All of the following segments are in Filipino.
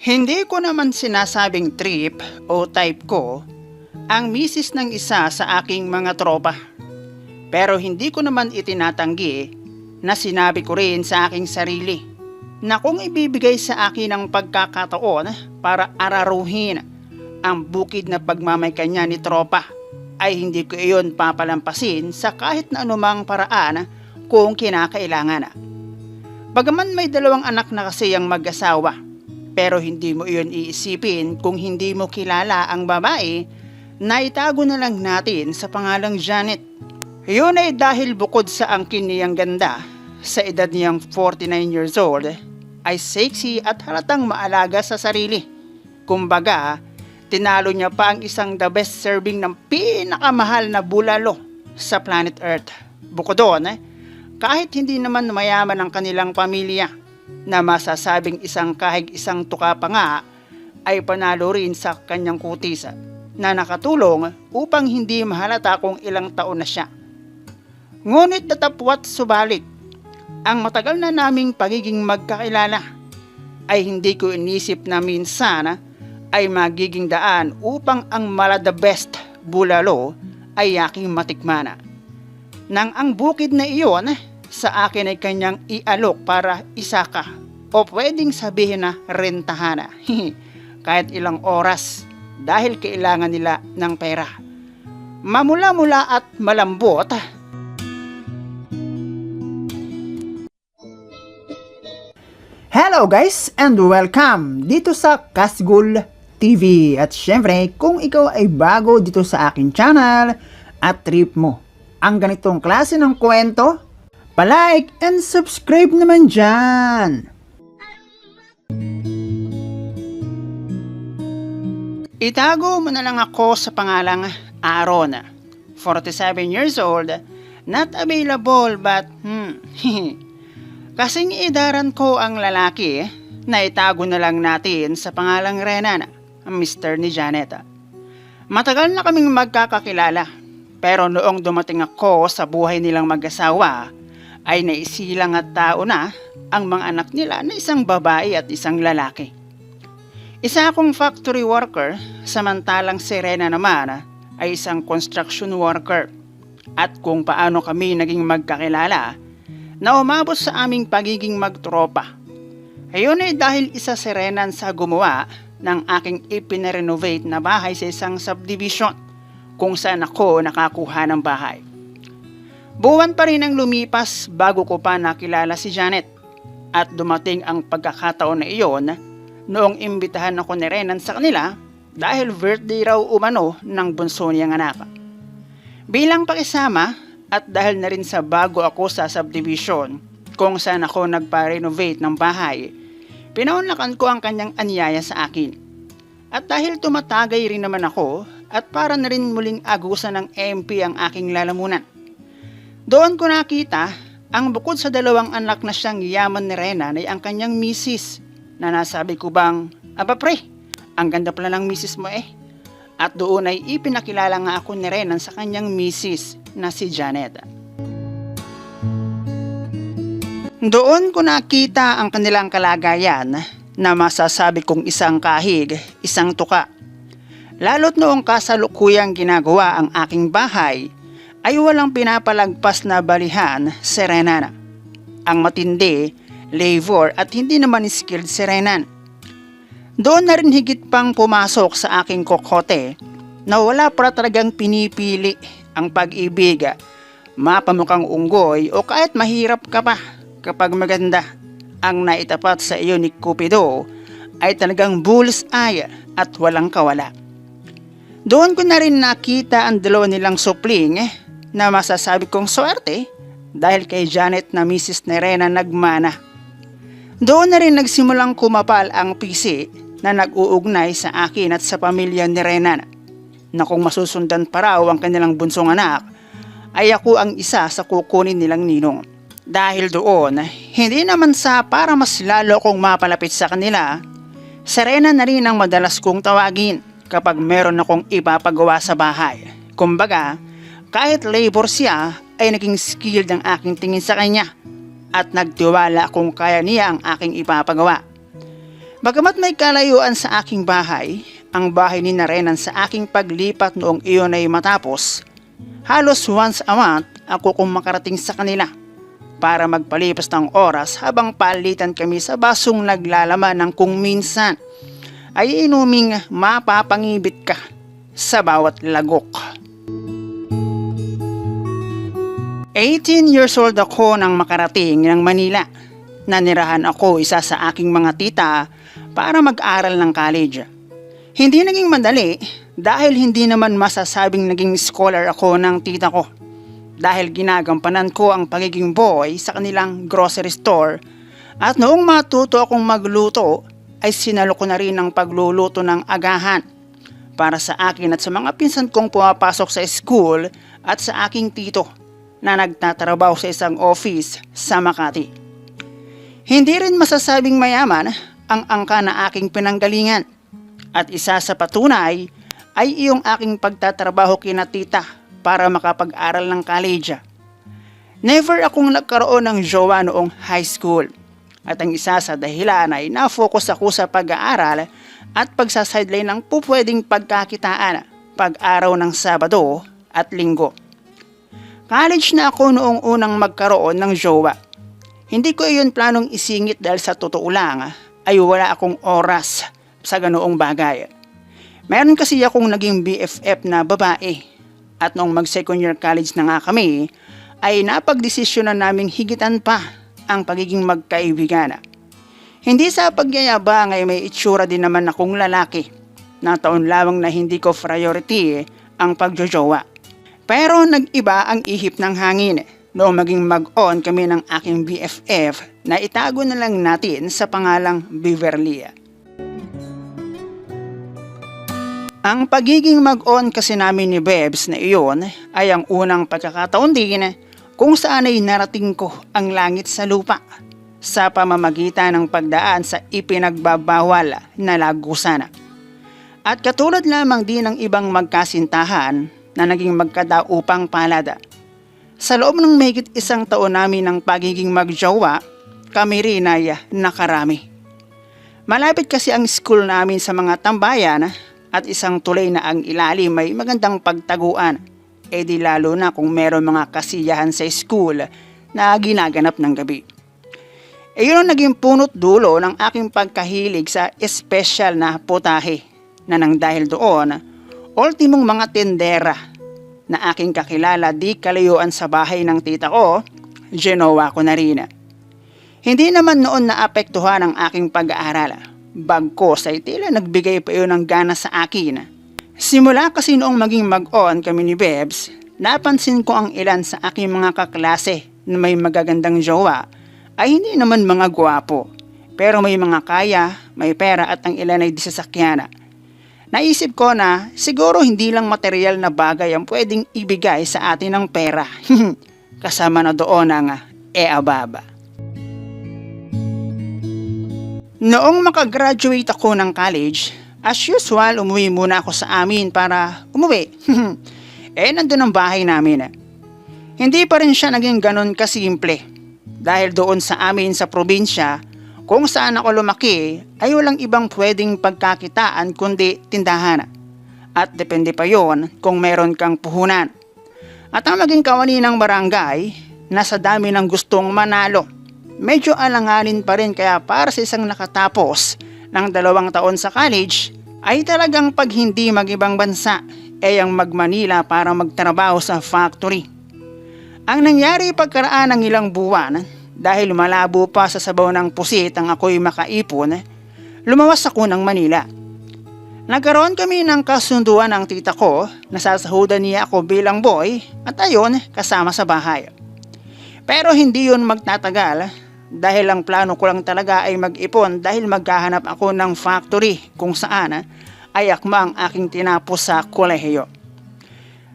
Hindi ko naman sinasabing trip o type ko ang misis ng isa sa aking mga tropa. Pero hindi ko naman itinatanggi na sinabi ko rin sa aking sarili na kung ibibigay sa akin ang pagkakataon para araruhin ang bukid na pagmamaykanya ni tropa, ay hindi ko iyon papalampasin sa kahit na anumang paraan kung kinakailangan. Bagaman may dalawang anak na kasi ang mag-asawa, pero hindi mo iyon iisipin kung hindi mo kilala ang babae na itago na lang natin sa pangalang Janet. Yun ay dahil bukod sa angkin niyang ganda, sa edad niyang 49 years old, ay sexy at halatang maalaga sa sarili. Kumbaga, tinalo niya pa ang isang the best serving ng pinakamahal na bulalo sa planet Earth. Bukod doon, kahit hindi naman mayaman ang kanilang pamilya, na masasabing isang kahig isang tuka pa nga, ay panalo rin sa kanyang kutis na nakatulong upang hindi mahalata kung ilang taon na siya. Ngunit datapwat subalik, ang matagal na naming pagiging magkakilala ay hindi ko inisip na minsan ay magiging daan upang ang mala the best bulalo ay aking matikmana. Nang ang bukid na iyon sa akin ay kanyang ialok para isaka o pwedeng sabihin na rentahan kahit ilang oras dahil kailangan nila ng pera. Mamula-mula at malambot, hello guys and welcome dito sa Kasgul TV. At syempre, kung ikaw ay bago dito sa akin channel at trip mo ang ganitong klase ng kwento, palike and subscribe naman dyan. Itago mo na lang ako sa pangalang Aaron, 47 years old, not available but kasing idaran ko ang lalaki na itago na lang natin sa pangalang Renan, ang Mr. ni Janet. Matagal na kaming magkakakilala, pero noong dumating ako sa buhay nilang mag-asawa, ay naisilang at tao na ang mga anak nila na isang babae at isang lalaki. Isa akong factory worker, samantalang si Rena naman ay isang construction worker. At kung paano kami naging magkakilala, na umabot sa aming pagiging magtropa. Ayun ay dahil isa si Renan sa gumawa ng aking ipinarenovate na bahay sa isang subdivision kung saan ako nakakuha ng bahay. Buwan pa rin ang lumipas bago ko pa nakilala si Janet at dumating ang pagkakataon na iyon noong imbitahan ako ni Renan sa kanila dahil birthday raw umano ng bunso niyang anak. Bilang pakisama at dahil na rin sa bago ako sa subdivision kung saan ako nagpa-renovate ng bahay, pinaunlakan ko ang kanyang anyaya sa akin. At dahil tumatagay rin naman ako at para na rin muling agusan ng MP ang aking lalamunan. Doon ko nakita ang bukod sa dalawang anak na siyang yaman ni Renan ay ang kanyang misis na nasabi ko bang, aba pre, ang ganda pala ng misis mo eh. At doon ay ipinakilala nga ako ni Renan sa kanyang misis na si Janet. Doon ko nakita ang kanilang kalagayan na masasabi kong isang kahig, isang tuka. Lalo't noong kasalukuyang ginagawa ang aking bahay, ay walang pinapalagpas na balihan si Renan. Ang matindi, labor at hindi naman skilled si Renan. Doon na rin higit pang pumasok sa aking kokote na wala para talagang pinipili ang pag-ibig, mapamukhang unggoy o kahit mahirap ka pa kapag maganda. Ang naitapat sa iyo ni Cupido ay talagang bullseye at walang kawala. Doon ko na rin nakita ang dalawa nilang supling na masasabi kong swerte dahil kay Janet na misis ni Rena nagmana. Doon na rin nagsimulang kumapal ang pisi na nag-uugnay sa akin at sa pamilya ni Renan na kung masusundan pa raw ang kanilang bunsong anak ay ako ang isa sa kukunin nilang ninong. Dahil doon, hindi naman sa para mas lalo kong mapalapit sa kanila, si Renan na rin ang madalas kong tawagin kapag meron akong ipapagawa sa bahay. Kumbaga, kahit labor siya ay naging skilled ang aking tingin sa kanya at nagtiwala kung kaya niya ang aking ipapagawa. Bagamat may kalayuan sa aking bahay, ang bahay ni Renan sa aking paglipat noong iyon ay matapos, halos once a month ako kung makarating sa kanila para magpalipas ng oras habang palitan kami sa basong naglalaman ng kung minsan ay inuming mapapangibit ka sa bawat lagok. 18 years old ako nang makarating ng Manila. Nanirahan ako isa sa aking mga tita para mag-aral ng college. Hindi naging madali dahil hindi naman masasabing naging scholar ako ng tita ko. Dahil ginagampanan ko ang pagiging boy sa kanilang grocery store at noong matuto akong magluto ay sinalo ko na rin ang pagluluto ng agahan para sa akin at sa mga pinsan kong pumapasok sa school at sa aking tito na nagtatrabaho sa isang office sa Makati. Hindi rin masasabing mayaman ang angka na aking pinanggalingan at isa sa patunay ay iyong aking pagtatrabaho kina tita para makapag-aral ng college. Never akong nagkaroon ng jowa noong high school at ang isa sa dahilan ay na-focus ako sa pag-aaral at pagsa-sideline ng pupwedeng pagkakitaan pag-araw ng Sabado at Linggo. College na ako noong unang magkaroon ng jowa. Hindi ko iyon planong isingit dahil sa totoo lang ay wala akong oras sa ganoong bagay. Meron kasi akong naging BFF na babae at noong mag-second year college na nga kami ay napagdesisyonan naming higitan pa ang pagiging magkaibigan. Hindi sa pagyayabang ay may itsura din naman akong lalaki na taon lamang na hindi ko priority ang pagjojowa. Pero nag-iba ang ihip ng hangin noong maging mag-on kami ng aking BFF na itago na lang natin sa pangalang Beverly. Ang pagiging mag-on kasi namin ni Bebs na iyon ay ang unang pagkakataon din kung saan ay narating ko ang langit sa lupa sa pamamagitan ng pagdaan sa ipinagbabawal na lagusan. At katulad lamang din ng ibang magkasintahan na naging magkadaupang palad. Sa loob ng mahigit isang taon namin ng pagiging magjowa, kami rin ay nakarami. Malapit kasi ang school namin sa mga tambayan at isang tulay na ang ilalim may magandang pagtaguan. E di lalo na kung meron mga kasiyahan sa school na ginaganap ng gabi. E yun ang naging punot dulo ng aking pagkahilig sa espesyal na putahe na nang dahil doon, ultimong mga tendera na aking kakilala di kalayuan sa bahay ng tita ko, ginawa ko na rin. Hindi naman noon naapektuhan ang aking pag-aaral. Bagkos ay tila nagbigay pa yun ng gana sa akin. Simula kasi noong maging mag-on kami ni Bebs, napansin ko ang ilan sa aking mga kaklase na may magagandang jowa ay hindi naman mga gwapo. Pero may mga kaya, may pera at ang ilan ay disasakyan. Naisip ko na siguro hindi lang material na bagay ang pwedeng ibigay sa atin ng pera. Kasama na doon ang ababa. Noong makagraduate ako ng college, as usual umuwi muna ako sa amin para umuwi. Nandun ang bahay namin. Hindi pa rin siya naging ganon kasimple. Dahil doon sa amin sa probinsya, kung saan ako lumaki ay walang ibang pwedeng pagkakitaan kundi tindahan. At depende pa yon kung meron kang puhunan. At ang maging kawani ng barangay, nasa dami ng gustong manalo. Medyo alanganin pa rin kaya para sa isang nakatapos ng 2 taon sa college ay talagang pag hindi mag-ibang bansa ay ang mag-Manila para magtrabaho sa factory. Ang nangyari pagkaraan ng ilang buwan dahil malabo pa sa sabaw ng pusit ang ako'y makaipon, lumawas ako ng Manila. Nagkaroon kami ng kasunduan ng tita ko na sasahudan niya ako bilang boy at ayon kasama sa bahay. Pero hindi yun magtatagal dahil ang plano ko lang talaga ay mag-ipon dahil maghahanap ako ng factory kung saan ay akma ang aking tinapos sa kolehiyo.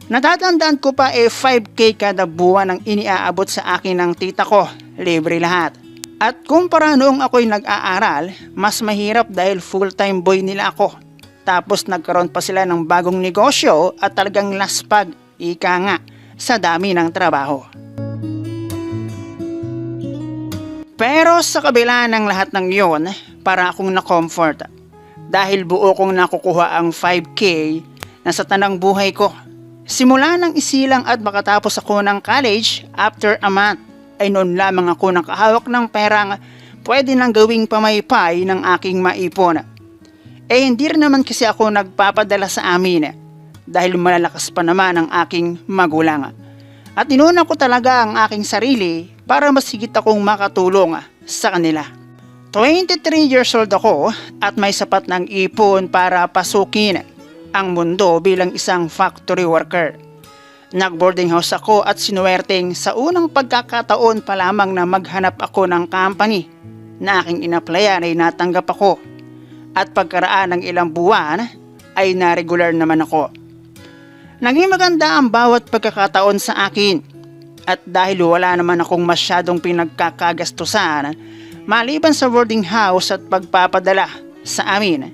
Natatandaan ko pa 5K kada buwan ang iniaabot sa akin ng tita ko, libre lahat. At kumpara noong ako'y nag-aaral, mas mahirap dahil full-time boy nila ako. Tapos nagkaroon pa sila ng bagong negosyo at talagang laspag, ika nga, sa dami ng trabaho. Pero sa kabila ng lahat ng yon, para akong na-comfort dahil buo kong nakukuha ang 5K na sa tanang buhay ko. Simula nang isilang at makatapos ako ng college after a month ay noon lamang ako nakahawak ng perang pwede nang gawing pamaypay ng aking maipon. Hindi rin naman kasi ako nagpapadala sa amin dahil malalakas pa naman ang aking magulang. At inuna ko talaga ang aking sarili para mas higit akong makatulong sa kanila. 23 years old ako at may sapat ng ipon para pasukin ang mundo bilang isang factory worker. Nag-boarding house ako at sinuwerteng sa unang pagkakataon pa lamang na maghanap ako ng company na aking inaplayan ay natanggap ako. At pagkaraan ng ilang buwan ay na-regular naman ako. Naging maganda ang bawat pagkakataon sa akin at dahil wala naman akong masyadong pinagkakagastusan maliban sa boarding house at pagpapadala sa amin.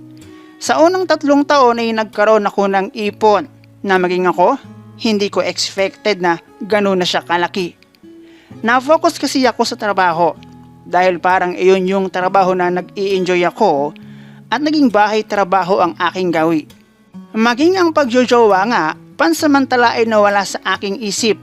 Sa unang 3 taon ay nagkaroon ako ng ipon na maging ako, hindi ko expected na gano'n na siya kalaki. Na-focus kasi ako sa trabaho dahil parang iyon yung trabaho na nag-i-enjoy ako at naging bahay trabaho ang aking gawi. Maging ang pagjojowa nga, pansamantala ay nawala sa aking isip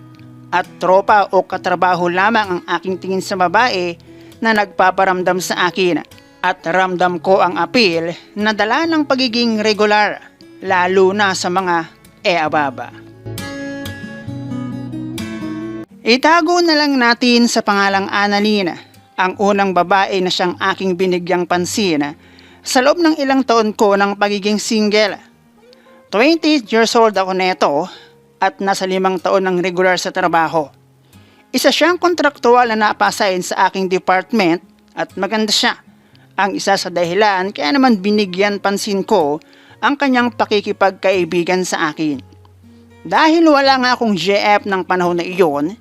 at tropa o katrabaho lamang ang aking tingin sa babae na nagpaparamdam sa akin at ramdam ko ang appeal na dala ng pagiging regular lalo na sa mga ababa. Itago na lang natin sa pangalang Annalyn ang unang babae na siyang aking binigyang pansin sa loob ng ilang taon ko ng pagiging single. 28 years old ako neto at nasa 5 taon ng regular sa trabaho. Isa siyang kontraktual na napasign sa aking department at maganda siya. Ang isa sa dahilan kaya naman binigyan pansin ko ang kanyang pakikipagkaibigan sa akin. Dahil wala nga akong GF ng panahon na iyon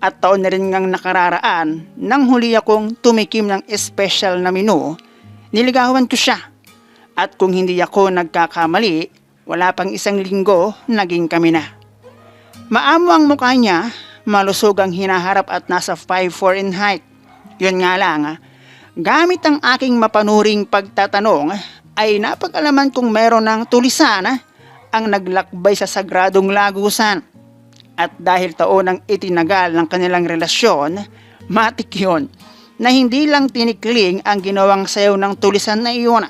at taon na rin ngang nakararaan nang huli akong tumikim ng special na menu, niligawan ko siya. At kung hindi ako nagkakamali, wala pang 1 linggo, naging kami na. Maamo ang mukha niya, malusog ang hinaharap at nasa 5'4" in height. Yun nga lang, gamit ang aking mapanuring pagtatanong ay napag-alaman kong meron ng tulisan ang naglakbay sa sagradong lagusan. At dahil taon ang itinagal ng kanilang relasyon, matik yun na hindi lang tinikling ang ginawang sayaw ng tulisan na iyon,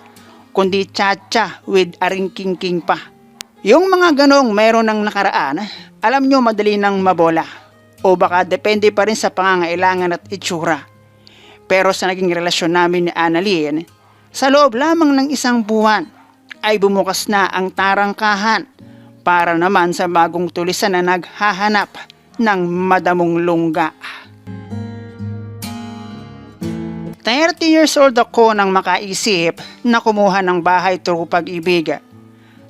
kundi cha-cha with aring-king-king pa. Yung mga ganong meron ng nakaraan, alam nyo madali nang mabola. O baka depende pa rin sa pangangailangan at itsura. Pero sa naging relasyon namin ni Annalyn, sa loob lamang ng 1 buwan, ay bumukas na ang tarangkahan para naman sa bagong tulisan na naghahanap ng madamong lungga. 30 years old ako nang makaisip na kumuha ng bahay through pag-ibig.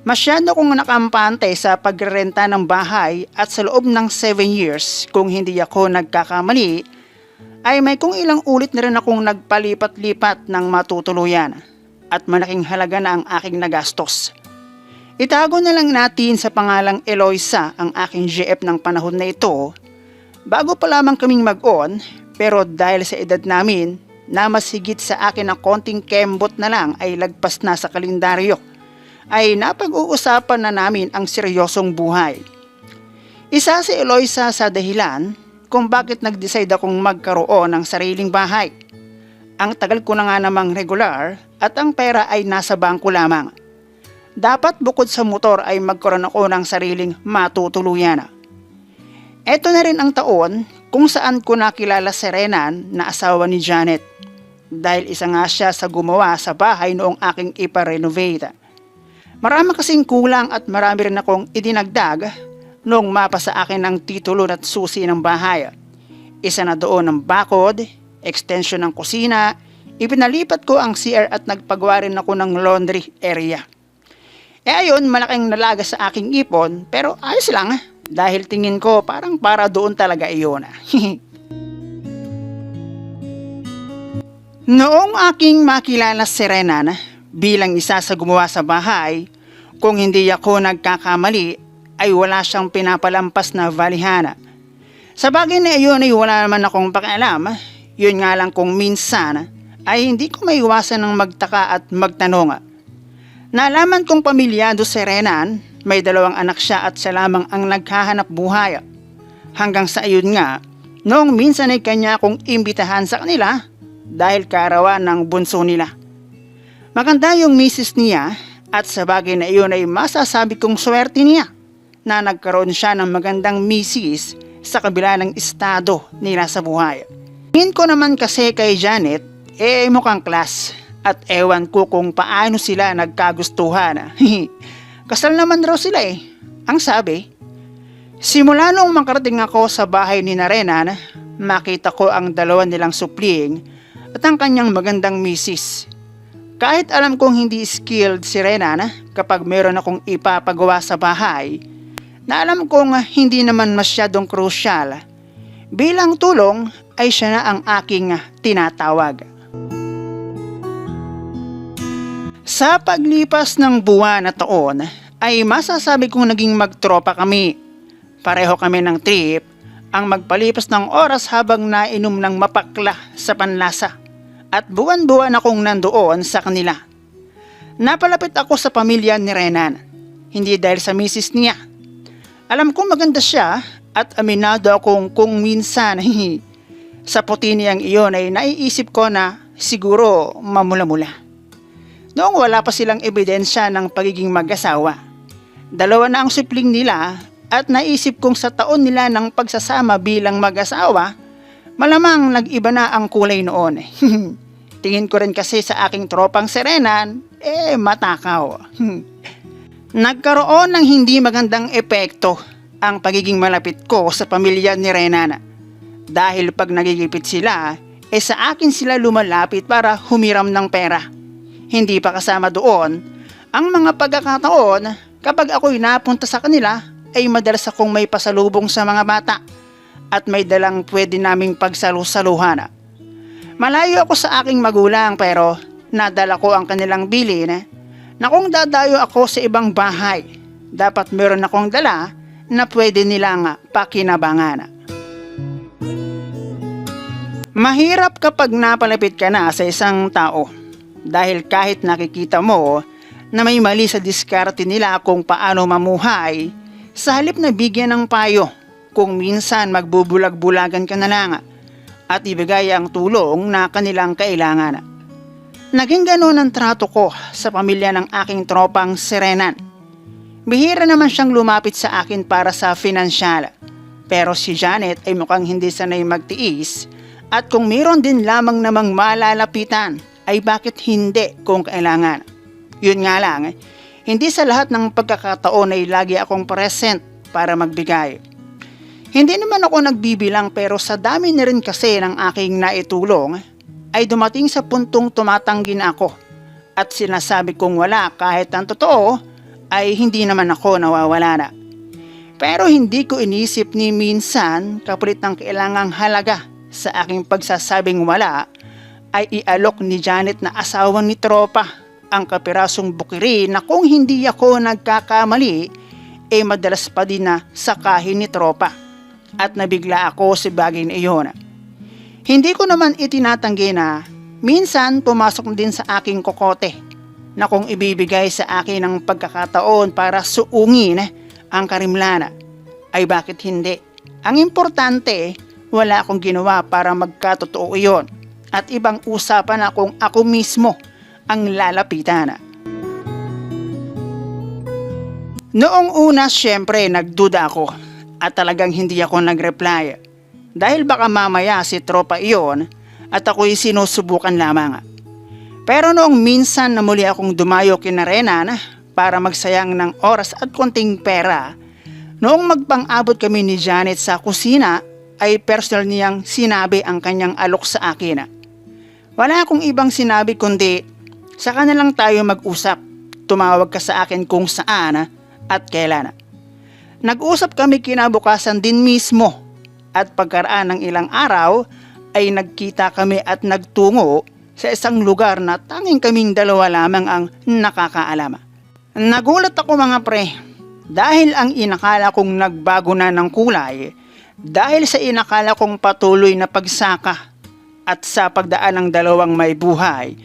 Masyado kong nakampante sa pagrerenta ng bahay at sa loob ng 7 years, kung hindi ako nagkakamali, ay may kung ilang ulit na rin akong nagpalipat-lipat ng matutuluyan at malaking halaga na ang aking nagastos. Itago na lang natin sa pangalang Eloisa ang aking GF ng panahon na ito. Bago pa lamang kaming mag-on, pero dahil sa edad namin, na mas higit sa akin na konting kembot na lang ay lagpas na sa kalendaryo, ay napag-uusapan na namin ang seryosong buhay. Isa si Eloisa sa dahilan kung bakit nag-decide akong magkaroon ng sariling bahay. Ang tagal ko na nga namang regular at ang pera ay nasa bangko lamang. Dapat bukod sa motor ay magkaroon ako ng sariling matutuluyan. Ito na rin ang taon kung saan ko nakilala si Renan na asawa ni Janet. Dahil isa nga siya sa gumawa sa bahay noong aking ipa-renovate. Marami kasing kulang at marami rin akong idinagdag noong mapa sa akin ng titulo at susi ng bahay. Isa na doon ang bakod, extension ng kusina, ipinalipat ko ang CR at nagpagawa rin ako ng laundry area. Ayun, malaking nalaga sa aking ipon pero ayos lang dahil tingin ko parang para doon talaga iyon. Noong aking makilala si Renan bilang isa sa gumawa sa bahay, kung hindi ako nagkakamali ay wala siyang pinapalampas na valihana. Sa bagay na iyon ay wala naman akong pakialam, yun nga lang kung minsan ay hindi ko maiwasan ng magtaka at magtanong. Nalaman kong pamilyado si Renan, may 2 anak siya at siya lamang ang naghahanap buhay. Hanggang sa ayun nga, noong minsan ay kanya akong imbitahan sa kanila dahil kaarawan ng bunso nila. Maganda yung misis niya at sa bagay na iyon ay masasabi kong swerte niya na nagkaroon siya ng magandang misis sa kabila ng estado nila sa buhay. Tingin ko naman kasi kay Janet, mukhang class at ewan ko kung paano sila nagkagustuhan. Kasal naman raw sila ang sabi. Simula nung makarating ako sa bahay ni Renan, makita ko ang 2 nilang supling at ang kanyang magandang misis. Kahit alam kong hindi skilled si Renan kapag meron akong ipapagawa sa bahay, na alam kong hindi naman masyadong crucial, bilang tulong ay siya na ang aking tinatawag. Sa paglipas ng buwan at taon ay masasabi kong naging magtropa kami. Pareho kami ng trip ang magpalipas ng oras habang nainom ng mapakla sa panlasa at buwan-buwan akong nandoon sa kanila. Napalapit ako sa pamilya ni Renan, hindi dahil sa misis niya. Alam kong maganda siya at aminado akong kung minsan sa puti niyang iyon ay naiisip ko na siguro mamula-mula. Noong wala pa silang ebidensya ng pagiging mag-asawa, 2 na ang supling nila at naisip kong sa taon nila ng pagsasama bilang mag-asawa, malamang nag-iba na ang kulay noon. Tingin ko rin kasi sa aking tropang si Renan, matakaw. Nagkaroon ng hindi magandang epekto ang pagiging malapit ko sa pamilya ni Renan. Dahil pag nagigipit sila, sa akin sila lumalapit para humiram ng pera. Hindi pa kasama doon ang mga pagkakataon kapag ako'y napunta sa kanila ay madalas akong may pasalubong sa mga bata at may dalang pwede naming pagsalusaluhan. Malayo ako sa aking magulang pero nadala ko ang kanilang bilin na kung dadayo ako sa ibang bahay, dapat meron akong dala na pwede nilang pakinabangan. Mahirap kapag napalapit ka na sa isang tao dahil kahit nakikita mo na may mali sa diskarte nila kung paano mamuhay, sa halip na bigyan ng payo, kung minsan magbubulag-bulagan ka na lang at ibigay ang tulong na kanilang kailangan. Naging ganoon ang trato ko sa pamilya ng aking tropang si Renan. Bihira naman siyang lumapit sa akin para sa finansyal, pero si Janet ay mukhang hindi sanay magtiis at kung mayroon din lamang namang malalapitan, ay bakit hindi kung kailangan. Yun nga lang, hindi sa lahat ng pagkakataon ay lagi akong present para magbigay. Hindi naman ako nagbibilang pero sa dami na rin kasi ng aking naitulong, ay dumating sa puntong tumatanggi na ako at sinasabi kong wala kahit ang totoo ay hindi naman ako nawawala na. Pero hindi ko inisip ni minsan kapalit ng kailangang halaga sa aking pagsasabing wala ay ialok ni Janet na asawa ni tropa ang kapirasong bukiri na kung hindi ako nagkakamali madalas pa din na sakahin ni tropa at nabigla ako sa bagay na iyon. Hindi ko naman itinatanggi na minsan pumasok din sa aking kokote na kung ibibigay sa akin ng pagkakataon para suungin ang karimlana ay bakit hindi. Ang importante wala akong ginawa para magkatotoo iyon. At ibang usapan na kung ako mismo ang lalapitan. Noong una syempre nagduda ako at talagang hindi ako nag-reply dahil baka mamaya si tropa iyon at ako'y sinusubukan lamang. Pero noong minsan na muli akong dumayo kina Renan para magsayang ng oras at konting pera, noong magpang-abot kami ni Janet sa kusina ay personal niyang sinabi ang kanyang alok sa akin. Wala akong ibang sinabi kundi, saka na lang tayo mag-usap. Tumawag ka sa akin kung saan at kailan. Nag-usap kami kinabukasan din mismo at pagkaraan ng ilang araw ay nagkita kami at nagtungo sa isang lugar na tanging kaming 2 lamang ang nakakaalam. Nagulat ako mga pre dahil ang inakala kong nagbago na ng kulay dahil sa inakala kong patuloy na pagsaka At sa pagdaan ng dalawang may buhay,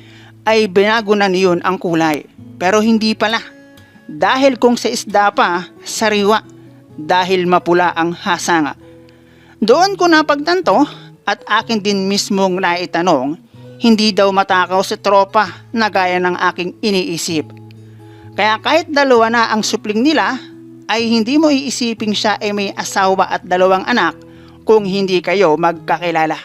ay binago na niyon ang kulay. Pero hindi pala. Dahil kung sa isda pa, sariwa. Dahil mapula ang hasanga. Doon ko napagtanto at akin din mismong naitanong, hindi daw matakaw si tropa na gaya ng aking iniisip. Kaya kahit dalawa na ang supling nila, ay hindi mo iisiping siya ay may asawa at dalawang anak kung hindi kayo magkakilala.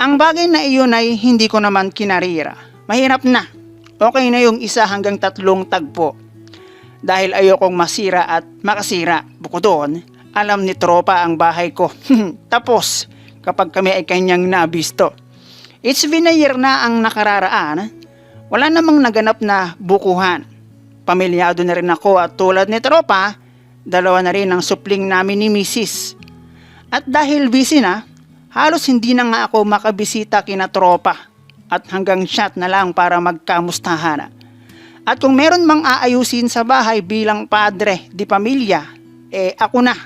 Ang bagay na iyon ay hindi ko naman kinarira. Mahirap na. Okay na yung 1 hanggang 3 tagpo. Dahil ayokong masira at makasira. Bukod doon, alam ni tropa ang bahay ko. Tapos, kapag kami ay kanyang nabisto. It's been a year na ang nakararaan. Wala namang naganap na bukuhan. Pamilyado na rin ako at tulad ni tropa, 2 na rin ang supling namin ni Mrs. At dahil busy na, halos hindi na nga ako makabisita kina tropa at hanggang chat na lang para magkamustahan. At kung meron mang aayusin sa bahay bilang padre di pamilya, ako na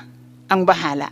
ang bahala.